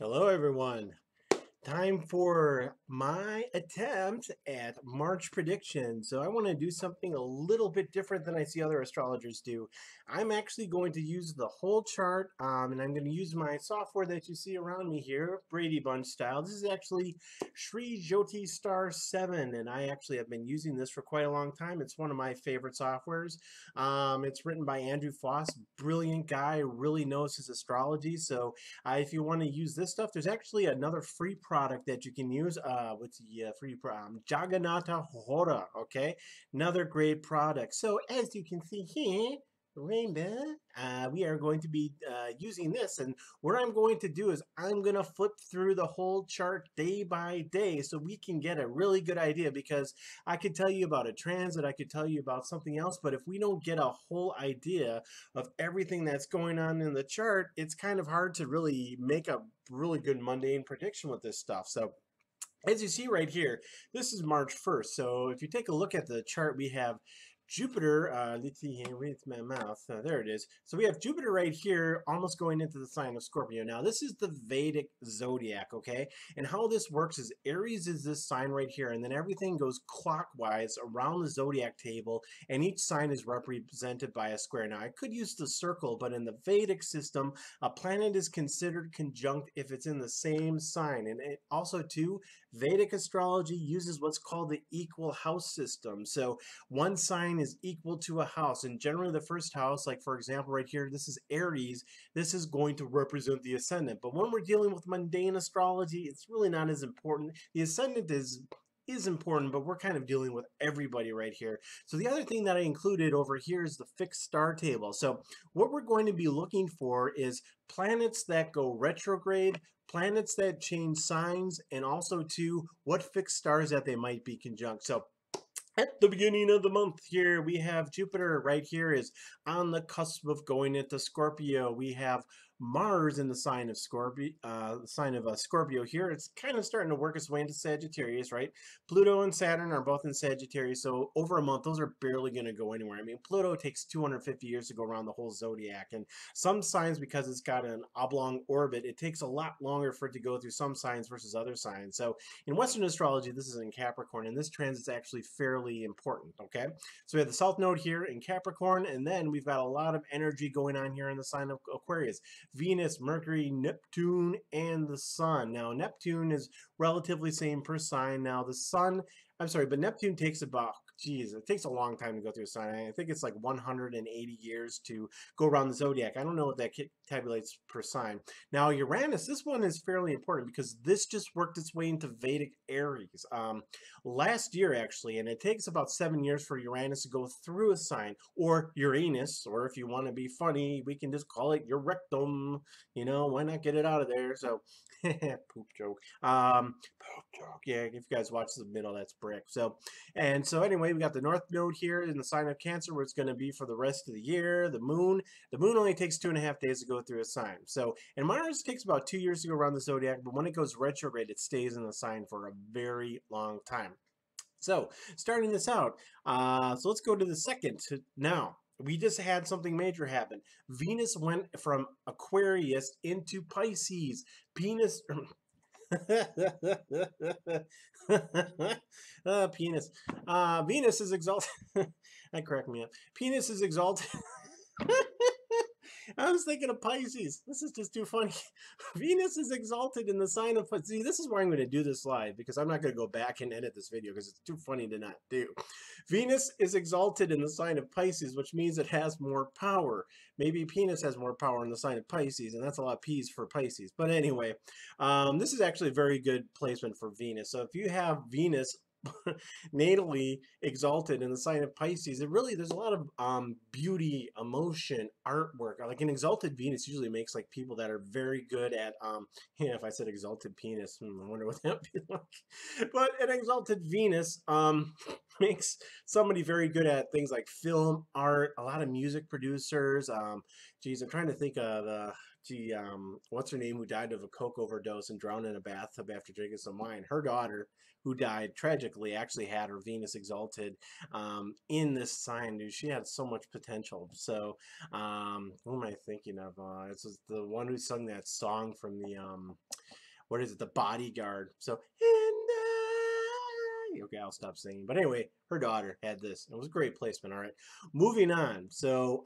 Hello, everyone. Time for my attempt at March prediction. So I want to do something a little bit different than I see other astrologers do. I'm actually going to use the whole chart, and I'm going to use my software that you see around me here, Brady Bunch style. This is actually Sri Jyoti Star 7, and I actually have been using this for quite a long time. It's one of my favorite softwares. It's written by Andrew Foss, brilliant guy, really knows his astrology. So if you want to use this stuff, there's actually another free product that you can use with the free Jagannatha Hora, okay? Another great product. So as you can see here, Rainbow, we are going to be using this, and what I'm going to do is I'm going to flip through the whole chart day by day so we can get a really good idea, because I could tell you about a transit, I could tell you about something else, but if we don't get a whole idea of everything that's going on in the chart, it's kind of hard to really make a really good mundane prediction with this stuff. So as you see right here, this is March 1st. So if you take a look at the chart, we have Jupiter, let's see here, where's my mouth? There it is. So we have Jupiter right here, almost going into the sign of Scorpio. Now, this is the Vedic zodiac, okay? And how this works is Aries is this sign right here, and then everything goes clockwise around the zodiac table, and each sign is represented by a square. Now, I could use the circle, but in the Vedic system, a planet is considered conjunct if it's in the same sign. And it also, too, Vedic astrology uses what's called the equal house system. So one sign is equal to a house, and generally the first house, like for example right here, this is Aries, this is going to represent the ascendant. But when we're dealing with mundane astrology, it's really not as important. The ascendant is important, but we're kind of dealing with everybody right here. So the other thing that I included over here is the fixed star table. So what we're going to be looking for is planets that go retrograde, planets that change signs, and also to what fixed stars that they might be conjunct. So at the beginning of the month here, we have Jupiter right here is on the cusp of going into Scorpio. We have Mars in the sign of Scorpio here. It's kind of starting to work its way into Sagittarius, right? Pluto and Saturn are both in Sagittarius, so over a month, those are barely going to go anywhere. I mean, Pluto takes 250 years to go around the whole zodiac, and some signs, because it's got an oblong orbit, it takes a lot longer for it to go through some signs versus other signs. So in Western astrology, this is in Capricorn, and this transit's actually fairly important, okay? So we have the South Node here in Capricorn, and then we've got a lot of energy going on here in the sign of Aquarius. Venus, Mercury, Neptune, and the Sun. Now, Neptune is relatively same per sign. Now, the Sun, I'm sorry, but Neptune takes about, geez, it takes a long time to go through a sign. I think it's like 180 years to go around the zodiac. I don't know what that tabulates per sign. Now, Uranus, this one is fairly important because this just worked its way into Vedic Aries last year, actually, and it takes about 7 years for Uranus to go through a sign, or Uranus, or if you want to be funny, we can just call it your rectum. You know, why not get it out of there? So, poop joke. Poop joke. Yeah, if you guys watch the middle, that's brick. So, and so anyway, we got the North Node here in the sign of Cancer, where it's going to be for the rest of the year. The Moon only takes 2.5 days to go through a sign. So, and Mars takes about 2 years to go around the zodiac, but when it goes retrograde, it stays in the sign for a very long time. So, starting this out, so let's go to the second. Now, we just had something major happen. Venus went from Aquarius into Pisces. Penis. Penis. Venus is exalted. That cracked me up. Penis is exalted. I was thinking of Pisces. This is just too funny. Venus is exalted in the sign of Pisces. See, this is why I'm going to do this live, because I'm not going to go back and edit this video because it's too funny to not do. Venus is exalted in the sign of Pisces, which means it has more power. Maybe Penis has more power in the sign of Pisces, and that's a lot of P's for Pisces. But anyway, this is actually a very good placement for Venus. So if you have Venus natally exalted in the sign of Pisces, it really, there's a lot of beauty, emotion, artwork. Like an exalted Venus usually makes like people that are very good at yeah, if I said exalted penis, I wonder what that would be like. But an exalted Venus makes somebody very good at things like film, art, a lot of music producers. Geez, I'm trying to think of what's her name, who died of a coke overdose and drowned in a bathtub after drinking some wine. Her daughter, who died tragically, actually had her Venus exalted in this sign. Dude, she had so much potential. So, who am I thinking of? It's the one who sung that song from the what is it, the bodyguard. So, and okay, I'll stop singing. But anyway, her daughter had this. It was a great placement. All right, moving on. So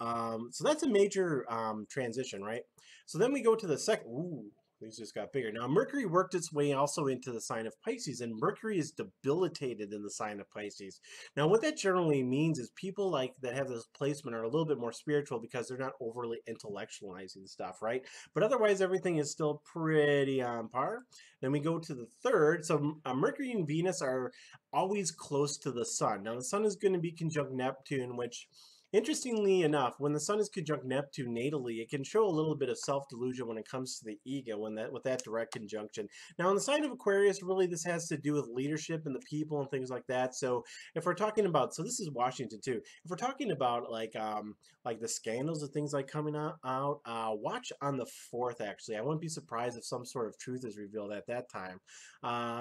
that's a major transition, right? So then we go to the second. Ooh, these just got bigger. Now, Mercury worked its way also into the sign of Pisces, and Mercury is debilitated in the sign of Pisces. Now, what that generally means is people like that have this placement are a little bit more spiritual because they're not overly intellectualizing stuff, right? But otherwise, everything is still pretty on par. Then we go to the third. So Mercury and Venus are always close to the sun. Now, the sun is going to be conjunct Neptune, which interestingly enough, when the sun is conjunct Neptune natally, it can show a little bit of self-delusion when it comes to the ego when that with that direct conjunction. Now, in the sign of Aquarius, really this has to do with leadership and the people and things like that. So if we're talking about, so this is Washington too. If we're talking about like the scandals and things like coming out, watch on the 4th. Actually, I wouldn't be surprised if some sort of truth is revealed at that time.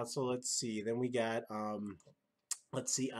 So let's see. Then we got. Let's see,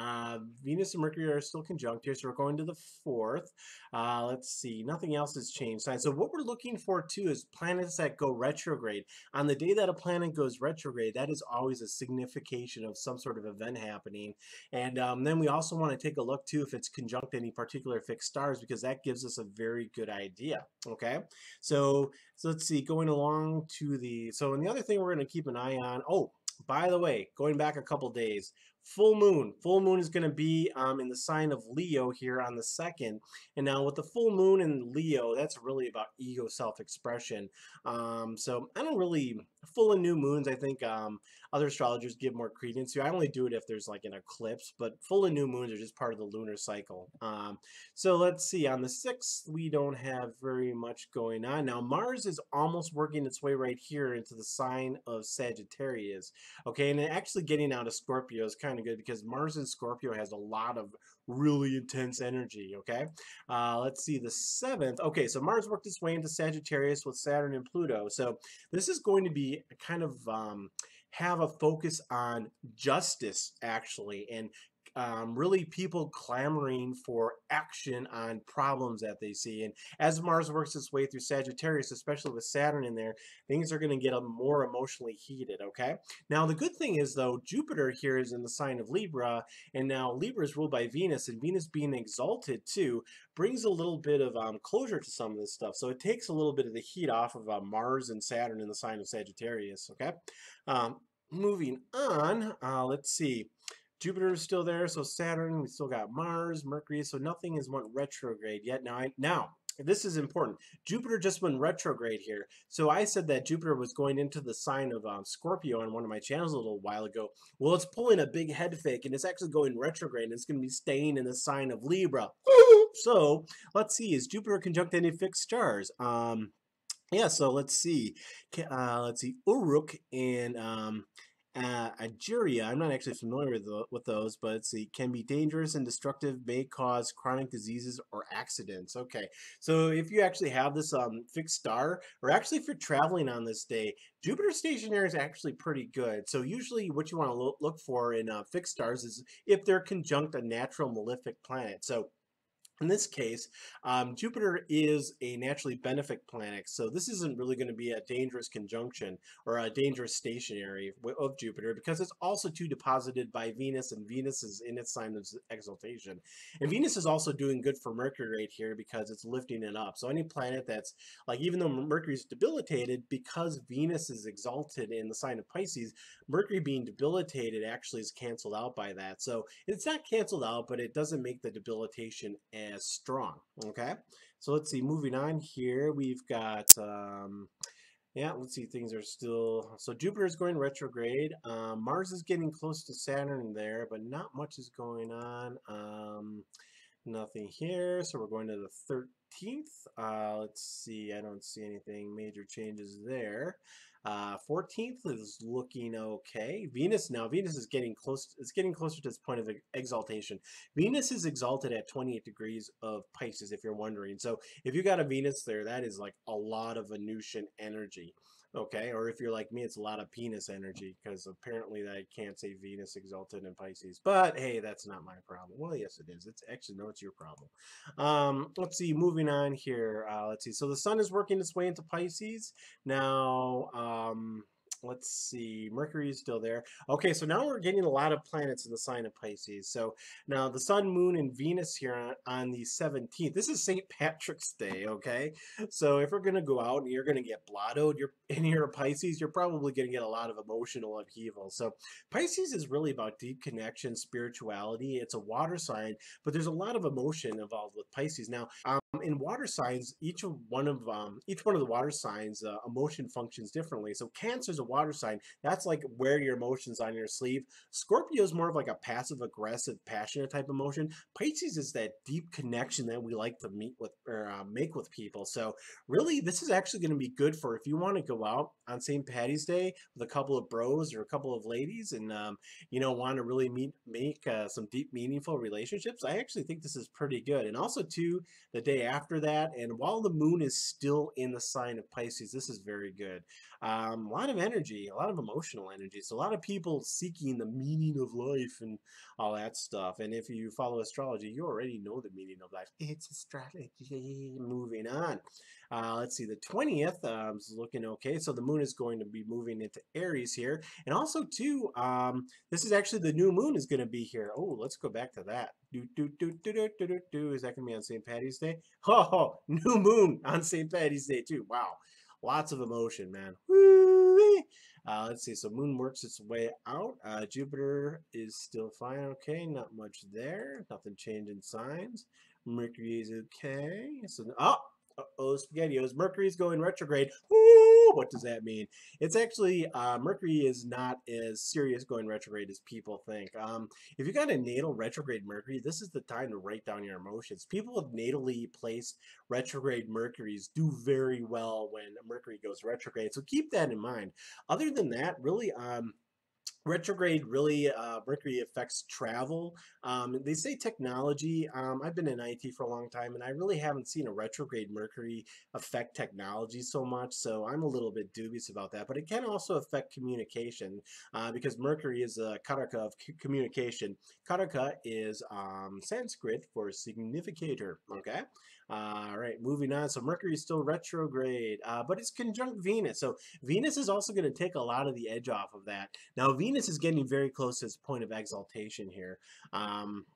Venus and Mercury are still conjunct here, so we're going to the 4th. Let's see, nothing else has changed. So what we're looking for too is planets that go retrograde. On the day that a planet goes retrograde, that is always a signification of some sort of event happening. And then we also want to take a look too if it's conjunct any particular fixed stars, because that gives us a very good idea. Okay, so let's see, going along to and the other thing we're going to keep an eye on. Oh, by the way, going back a couple days, full moon. Full moon is going to be in the sign of Leo here on the 2nd. And now with the full moon in Leo, that's really about ego self-expression. So I don't really, full and new moons, I think other astrologers give more credence to. I only do it if there's like an eclipse, but full and new moons are just part of the lunar cycle. So let's see, on the 6th, we don't have very much going on. Now Mars is almost working its way right here into the sign of Sagittarius. Okay, and actually getting out of Scorpio is kind of good because Mars in Scorpio has a lot of really intense energy. Okay, let's see, the 7th. Okay, so Mars worked its way into Sagittarius with Saturn and Pluto. So this is going to be kind of have a focus on justice actually, and really people clamoring for action on problems that they see. And as Mars works its way through Sagittarius, especially with Saturn in there, things are going to get more emotionally heated. Okay. Now, the good thing is, though, Jupiter here is in the sign of Libra, and now Libra is ruled by Venus, and Venus being exalted too brings a little bit of closure to some of this stuff. So it takes a little bit of the heat off of Mars and Saturn in the sign of Sagittarius. Okay. Um, moving on, let's see. Jupiter is still there, so Saturn, we still got Mars, Mercury, so nothing is went retrograde yet. Now, this is important. Jupiter just went retrograde here. So I said that Jupiter was going into the sign of Scorpio on one of my channels a little while ago. Well, it's pulling a big head fake, and it's actually going retrograde, and it's going to be staying in the sign of Libra. So let's see, is Jupiter conjunct any fixed stars? Yeah, so let's see. Let's see, Uruk and Algeria. I'm not actually familiar with those, but let's see, can be dangerous and destructive, may cause chronic diseases or accidents. Okay, so if you actually have this fixed star, or actually if you're traveling on this day, Jupiter stationary is actually pretty good. So usually what you want to look for in fixed stars is if they're conjunct a natural malefic planet. So in this case, Jupiter is a naturally benefic planet, so this isn't really going to be a dangerous conjunction or a dangerous stationary of Jupiter because it's also too deposited by Venus, and Venus is in its sign of exaltation. And Venus is also doing good for Mercury right here because it's lifting it up. So any planet that's like, even though Mercury is debilitated, because Venus is exalted in the sign of Pisces, Mercury being debilitated actually is canceled out by that. So it's not canceled out, but it doesn't make the debilitation as strong. Okay, so let's see, moving on here, we've got yeah, let's see, things are still, so Jupiter is going retrograde. Mars is getting close to Saturn there, but not much is going on. Nothing here, so we're going to the 13th. Let's see, I don't see anything major changes there. 14th is looking okay. Venus is getting close. It's getting closer to this point of exaltation. Venus is exalted at 28 degrees of Pisces, if you're wondering. So if you got a Venus there, that is like a lot of Venusian energy. Okay, or if you're like me, it's a lot of penis energy, because apparently I can't say Venus exalted in Pisces. But hey, that's not my problem. Well, yes, it is. It's actually, no, it's your problem. Let's see, moving on here. Let's see. So the sun is working its way into Pisces. Now, let's see, Mercury is still there. Okay, so now we're getting a lot of planets in the sign of Pisces. So now the Sun, Moon, and Venus here on the 17th. This is St. Patrick's Day, okay? So if we're gonna go out and you're gonna get blottoed, you're and you're a Pisces, you're probably gonna get a lot of emotional upheaval. So Pisces is really about deep connection, spirituality. It's a water sign, but there's a lot of emotion involved with Pisces. Now, in water signs, each one of the water signs emotion functions differently. So Cancer is a water sign. That's like wear your emotions on your sleeve. Scorpio is more of like a passive aggressive, passionate type emotion. Pisces is that deep connection that we like to meet with or make with people. So really, this is actually going to be good for if you want to go out on St. Patty's Day with a couple of bros or a couple of ladies and want to really make some deep, meaningful relationships. I actually think this is pretty good. And also too, the day after that. And while the moon is still in the sign of Pisces, this is very good. A lot of energy, a lot of emotional energy. So a lot of people seeking the meaning of life and all that stuff. And if you follow astrology, you already know the meaning of life. It's astrology. Moving on. Let's see, the 20th is looking okay. So the moon is going to be moving into Aries here. And also, too, this is actually the new moon is going to be here. Oh, let's go back to that. Is that going to be on St. Patty's Day? Oh, new moon on St. Patty's Day, too. Wow. Lots of emotion, man. Woo-wee. Let's see. So moon works its way out. Jupiter is still fine. Okay, not much there. Nothing changing signs. Mercury is okay. So, uh-oh, SpaghettiOs. Mercury's going retrograde. Ooh, what does that mean? It's actually, Mercury is not as serious going retrograde as people think. If you got a natal retrograde Mercury, this is the time to write down your emotions. People with natally placed retrograde Mercuries do very well when Mercury goes retrograde. So keep that in mind. Other than that, really, retrograde really Mercury affects travel. They say technology. I've been in IT for a long time and I really haven't seen a retrograde Mercury affect technology so much, so I'm a little bit dubious about that. But it can also affect communication because Mercury is a karaka of communication. Karaka is Sanskrit for significator. Okay. All right, moving on. So Mercury is still retrograde, but it's conjunct Venus. So Venus is also going to take a lot of the edge off of that. Now, Venus is getting very close to its point of exaltation here. Um,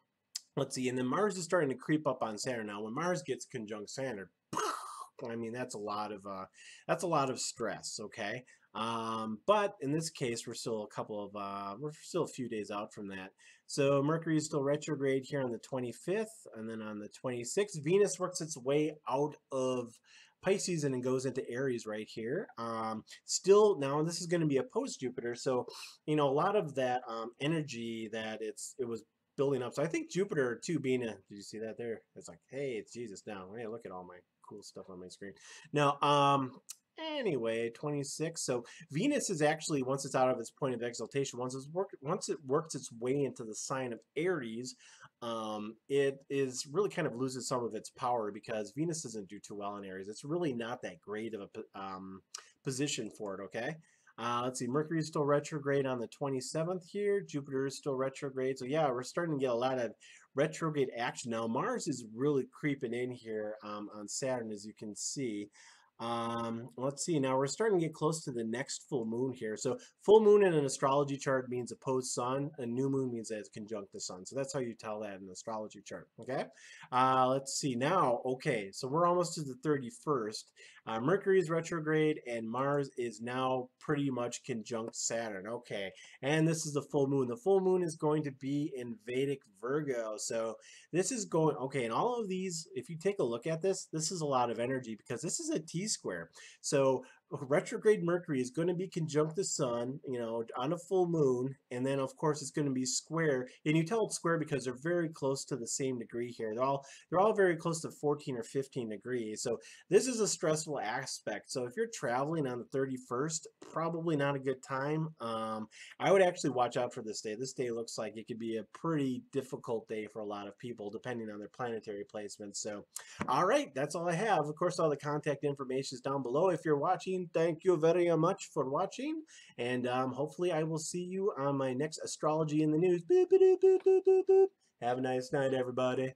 let's see, and then Mars is starting to creep up on Saturn. Now, when Mars gets conjunct Saturn, I mean that's a lot of stress. Okay, but in this case, we're still a few days out from that. So Mercury is still retrograde here on the 25th, and then on the 26th, Venus works its way out of Pisces and it goes into Aries right here. Still, now this is going to be a post Jupiter, so a lot of that energy that it was building up. So I think Jupiter too being a, did you see that there? It's like, hey, it's Jesus now. Hey, look at all my cool stuff on my screen. Now, anyway, 26. So Venus is actually, once it's out of its point of exaltation, once it works its way into the sign of Aries, it is really kind of loses some of its power because Venus doesn't do too well in Aries. It's really not that great of a position for it, okay? Let's see, Mercury is still retrograde on the 27th here. Jupiter is still retrograde. So yeah, we're starting to get a lot of retrograde action now. Mars is really creeping in here on Saturn, as you can see. Let's see, now we're starting to get close to the next full moon here. So full moon in an astrology chart means opposed sun. A new moon means that it's conjunct the sun. So that's how you tell that in an astrology chart, okay? Let's see now, okay, so we're almost to the 31st. Mercury is retrograde and Mars is now pretty much conjunct Saturn. Okay, and this is the full moon. The full moon is going to be in Vedic Virgo. So this is going, okay, and all of these, if you take a look at this, this is a lot of energy because this is a T-square. So retrograde Mercury is going to be conjunct the sun, on a full moon, and then of course it's going to be square. And you tell it's square because they're very close to the same degree here. They're all very close to 14 or 15 degrees. So this is a stressful aspect. So if you're traveling on the 31st, probably not a good time. I would actually watch out for this day. This day looks like it could be a pretty difficult day for a lot of people, depending on their planetary placements. So, all right, that's all I have. Of course, all the contact information is down below. If you're watching, thank you very much for watching. And hopefully I will see you on my next Astrology in the News. Boop, boop, boop, boop, boop, boop. Have a nice night, everybody.